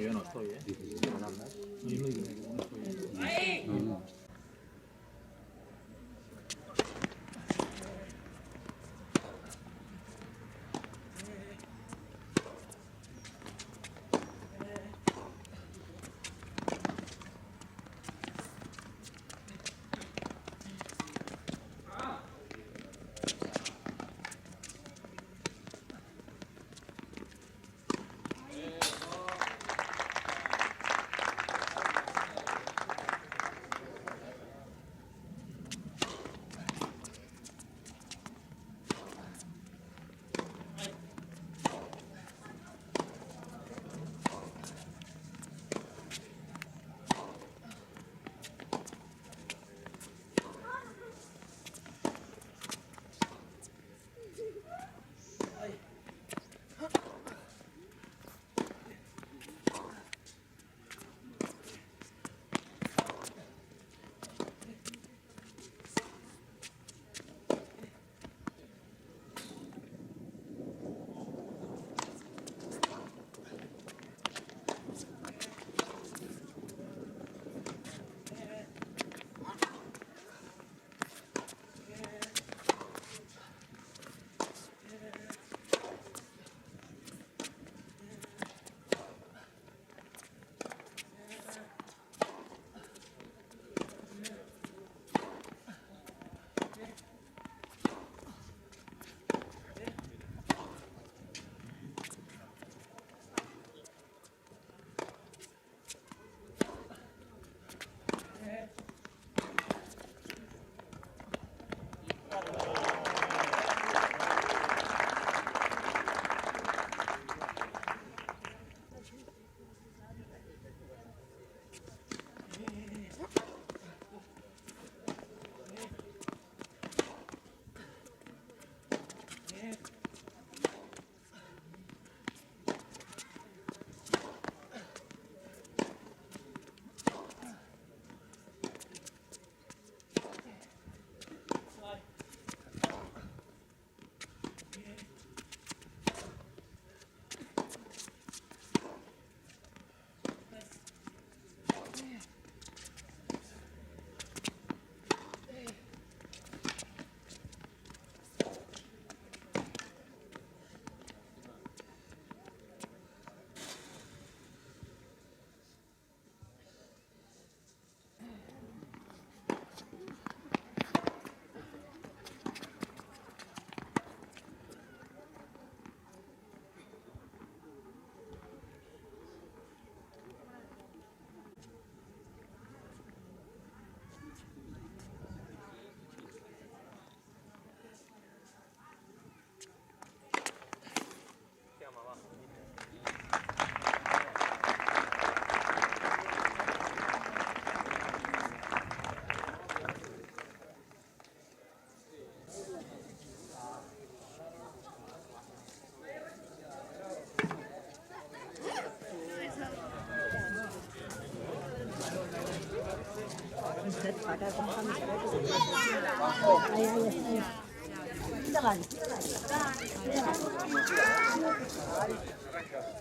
얘는 없어 얘. 안 왔나?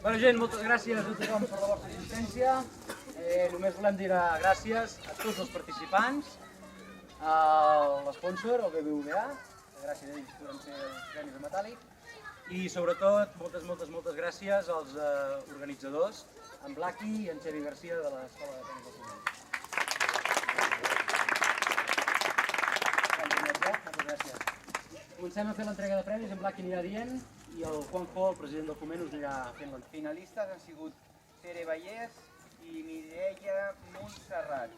Bueno, gent, moltes gràcies a tothom per la vostra assistència. Només volem dir gràcies a tots els participants, a l'esponsor, el BBVA, gràcies a ells podem fer els premis de metàl·lic, i sobretot moltes gràcies als organitzadors, en Blaqui i en Xavi Garcia de l'Escola de Tenis del Foment. Moltes gràcies. Comencem a fer l'entrega de premis, en Blaqui anirà dient, i el Juanjo, el president del Foment, us anirà fent l'entrega. Finalistes han sigut Tere Vallès i Mireia Montserrat.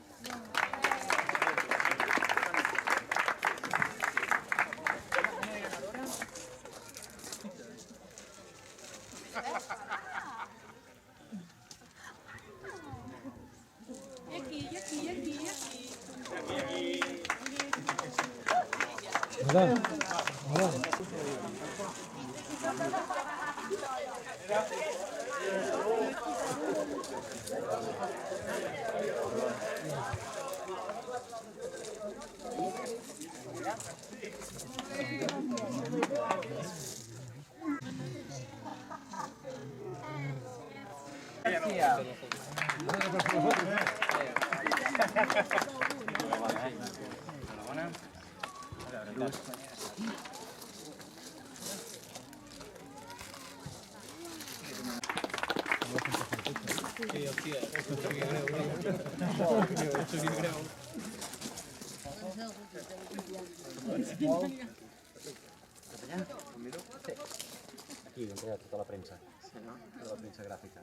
Aquí, d'entrega tota la premsa. Tota la premsa gràfica.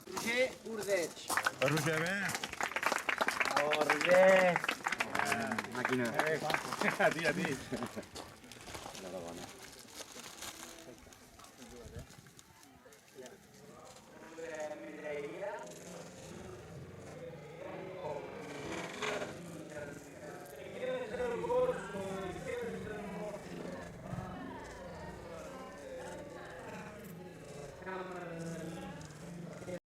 Roger Ordeig. Roger, bé. Roger. Màquina. A ti.